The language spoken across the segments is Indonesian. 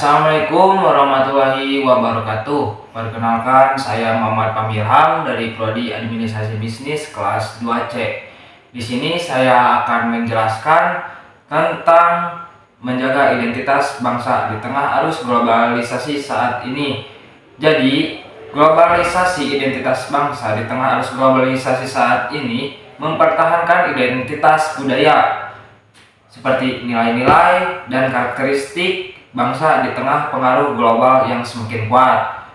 Assalamualaikum warahmatullahi wabarakatuh. Perkenalkan, saya Muhammad Pamirham dari Prodi Administrasi Bisnis kelas 2C. Di sini saya akan menjelaskan tentang menjaga identitas bangsa di tengah arus globalisasi saat ini. Jadi, globalisasi identitas bangsa di tengah arus globalisasi saat ini mempertahankan identitas budaya seperti nilai-nilai dan karakteristik bangsa di tengah pengaruh global yang semakin kuat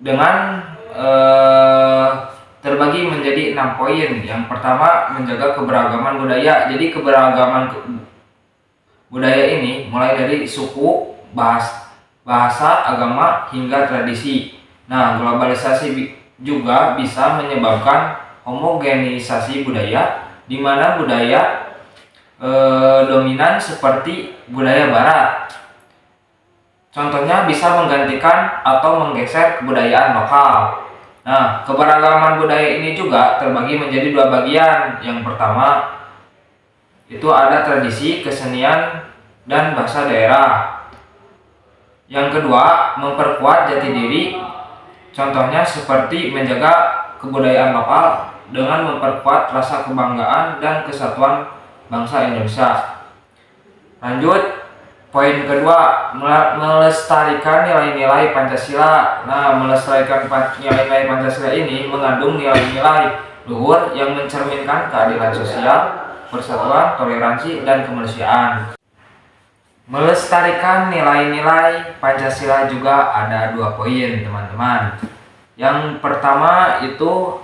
dengan terbagi menjadi 6 poin. Yang pertama, menjaga keberagaman budaya. Jadi keberagaman budaya ini mulai dari suku, bahasa, agama hingga tradisi. Nah, globalisasi juga bisa menyebabkan homogenisasi budaya, di mana budaya dominan seperti budaya barat. Contohnya bisa menggantikan atau menggeser kebudayaan lokal. Nah, keberagaman budaya ini juga terbagi menjadi 2 bagian. Yang pertama, itu ada tradisi, kesenian, dan bahasa daerah. Yang kedua, memperkuat jati diri. Contohnya seperti menjaga kebudayaan lokal dengan memperkuat rasa kebanggaan dan kesatuan bangsa Indonesia. Lanjut, poin kedua, melestarikan nilai-nilai Pancasila. Nah, melestarikan nilai-nilai Pancasila ini mengandung nilai-nilai luhur yang mencerminkan keadilan sosial, persatuan, toleransi, dan kemanusiaan. Melestarikan nilai-nilai Pancasila juga ada 2 poin, teman-teman. Yang pertama itu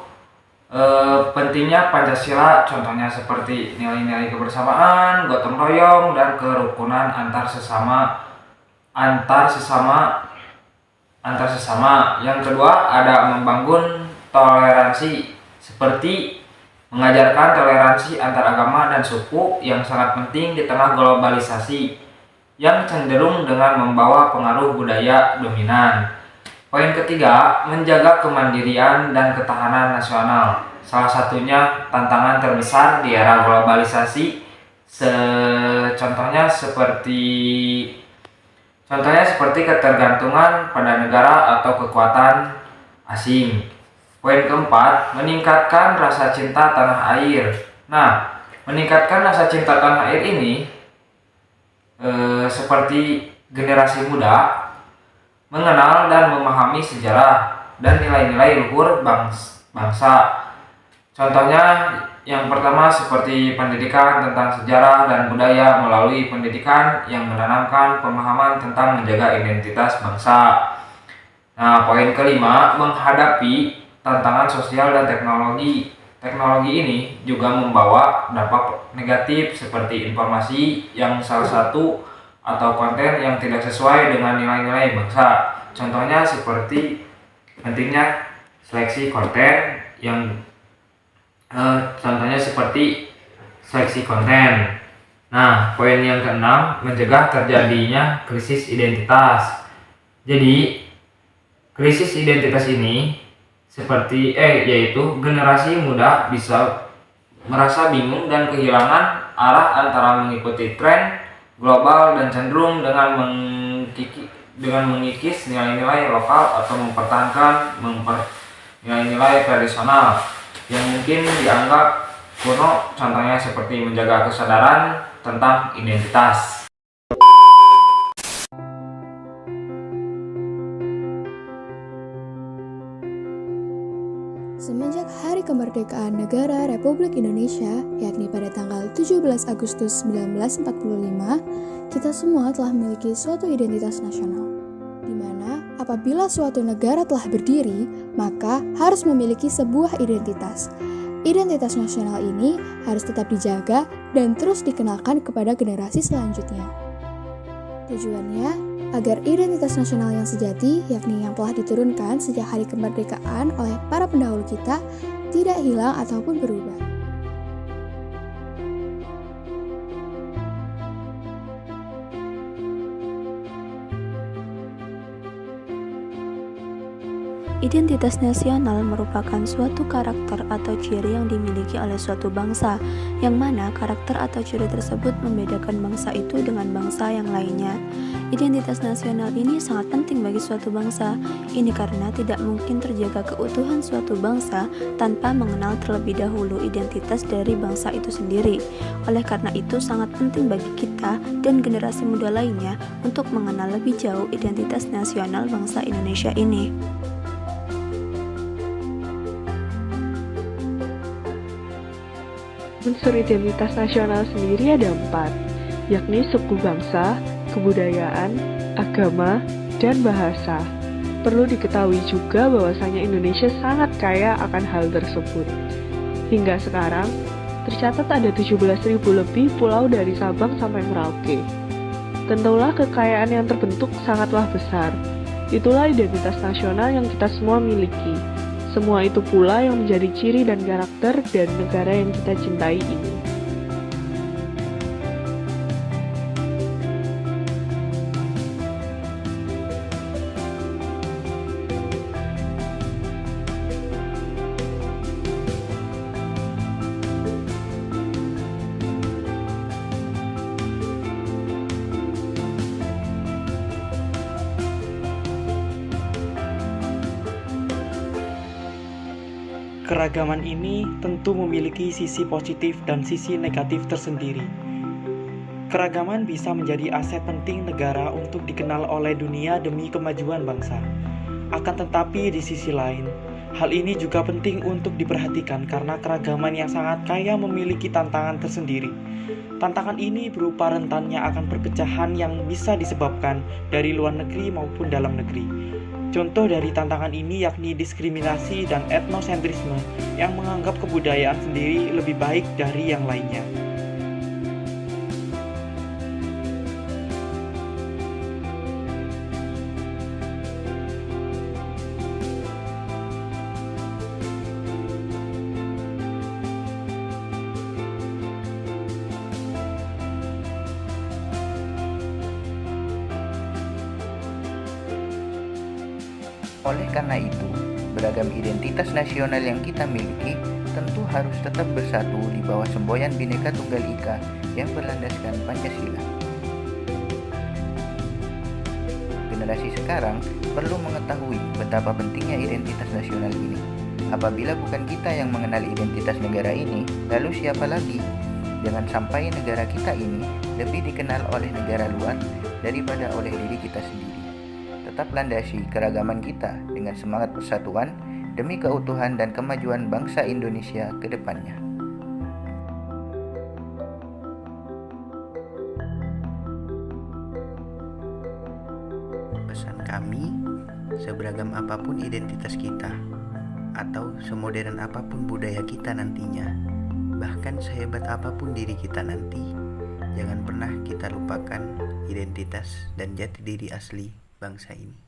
pentingnya Pancasila, contohnya seperti nilai-nilai kebersamaan, gotong royong, dan kerukunan antar sesama. Yang kedua ada membangun toleransi, seperti mengajarkan toleransi antar agama dan suku yang sangat penting di tengah globalisasi yang cenderung dengan membawa pengaruh budaya dominan. Poin ketiga, menjaga kemandirian dan ketahanan nasional. Salah satunya tantangan terbesar di era globalisasi. Contohnya seperti ketergantungan pada negara atau kekuatan asing. Poin keempat, meningkatkan rasa cinta tanah air. Nah, meningkatkan rasa cinta tanah air ini seperti generasi muda mengenal dan memahami sejarah dan nilai-nilai luhur bangsa. Contohnya yang pertama seperti pendidikan tentang sejarah dan budaya melalui pendidikan yang menanamkan pemahaman tentang menjaga identitas bangsa. Nah, poin kelima, menghadapi tantangan sosial dan teknologi. Teknologi ini juga membawa dampak negatif seperti informasi yang salah satu atau konten yang tidak sesuai dengan nilai-nilai bangsa. Contohnya seperti pentingnya seleksi konten Nah, poin yang keenam, mencegah terjadinya krisis identitas. Jadi, krisis identitas ini yaitu generasi muda bisa merasa bingung dan kehilangan arah antara mengikuti tren global dan cenderung dengan mengikis nilai-nilai lokal atau mempertahankan nilai-nilai tradisional yang mungkin dianggap kuno, contohnya seperti menjaga kesadaran tentang identitas. Semenjak Hari Kemerdekaan Negara Republik Indonesia, yakni pada tanggal 17 Agustus 1945, kita semua telah memiliki suatu identitas nasional, di mana apabila suatu negara telah berdiri, maka harus memiliki sebuah identitas. Identitas nasional ini harus tetap dijaga dan terus dikenalkan kepada generasi selanjutnya. Tujuannya agar identitas nasional yang sejati, yakni yang telah diturunkan sejak hari kemerdekaan oleh para pendahulu kita, tidak hilang ataupun berubah. Identitas nasional merupakan suatu karakter atau ciri yang dimiliki oleh suatu bangsa, yang mana karakter atau ciri tersebut membedakan bangsa itu dengan bangsa yang lainnya. Identitas nasional ini sangat penting bagi suatu bangsa. Ini karena tidak mungkin terjaga keutuhan suatu bangsa tanpa mengenal terlebih dahulu identitas dari bangsa itu sendiri. Oleh karena itu, sangat penting bagi kita dan generasi muda lainnya untuk mengenal lebih jauh identitas nasional bangsa Indonesia ini. Unsur identitas nasional sendiri ada 4, yakni suku bangsa, kebudayaan, agama, dan bahasa. Perlu diketahui juga bahwasanya Indonesia sangat kaya akan hal tersebut. Hingga sekarang, tercatat ada 17.000 lebih pulau dari Sabang sampai Merauke. Tentulah kekayaan yang terbentuk sangatlah besar. Itulah identitas nasional yang kita semua miliki. Semua itu pula yang menjadi ciri dan karakter dari negara yang kita cintai ini. Keragaman ini tentu memiliki sisi positif dan sisi negatif tersendiri. Keragaman bisa menjadi aset penting negara untuk dikenal oleh dunia demi kemajuan bangsa. Akan tetapi di sisi lain, hal ini juga penting untuk diperhatikan karena keragaman yang sangat kaya memiliki tantangan tersendiri. Tantangan ini berupa rentannya akan perpecahan yang bisa disebabkan dari luar negeri maupun dalam negeri. Contoh dari tantangan ini yakni diskriminasi dan etnosentrisme yang menganggap kebudayaan sendiri lebih baik dari yang lainnya. Oleh karena itu, beragam identitas nasional yang kita miliki tentu harus tetap bersatu di bawah semboyan Bhinneka Tunggal Ika yang berlandaskan Pancasila. Generasi sekarang perlu mengetahui betapa pentingnya identitas nasional ini. Apabila bukan kita yang mengenal identitas negara ini, lalu siapa lagi? Jangan sampai negara kita ini lebih dikenal oleh negara luar daripada oleh diri kita sendiri. Tetap landasi keragaman kita dengan semangat persatuan demi keutuhan dan kemajuan bangsa Indonesia ke depannya. Pesan kami, seberagam apapun identitas kita, atau semodern apapun budaya kita nantinya, bahkan sehebat apapun diri kita nanti, jangan pernah kita lupakan identitas dan jati diri asli bangsa ini.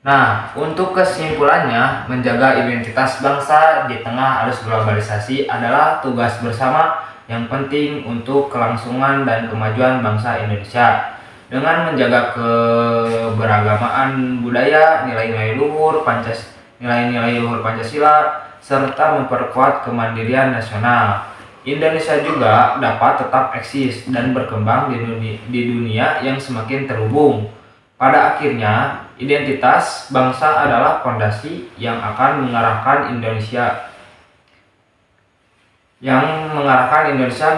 Nah, untuk kesimpulannya, menjaga identitas bangsa di tengah arus globalisasi adalah tugas bersama yang penting untuk kelangsungan dan kemajuan bangsa Indonesia. Dengan menjaga keberagaman budaya, nilai-nilai luhur Pancasila, serta memperkuat kemandirian nasional, Indonesia juga dapat tetap eksis dan berkembang di dunia yang semakin terhubung. Pada akhirnya, identitas bangsa adalah fondasi yang akan mengarahkan Indonesia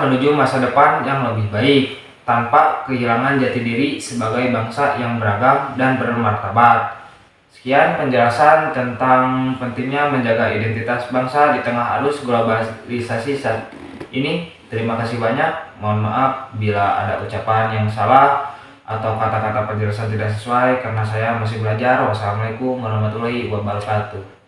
menuju masa depan yang lebih baik, tanpa kehilangan jati diri sebagai bangsa yang beragam dan bermartabat. Sekian penjelasan tentang pentingnya menjaga identitas bangsa di tengah arus globalisasi saat ini. Terima kasih banyak. Mohon maaf bila ada ucapan yang salah atau kata-kata penjelasan tidak sesuai karena saya masih belajar. Wassalamualaikum warahmatullahi wabarakatuh.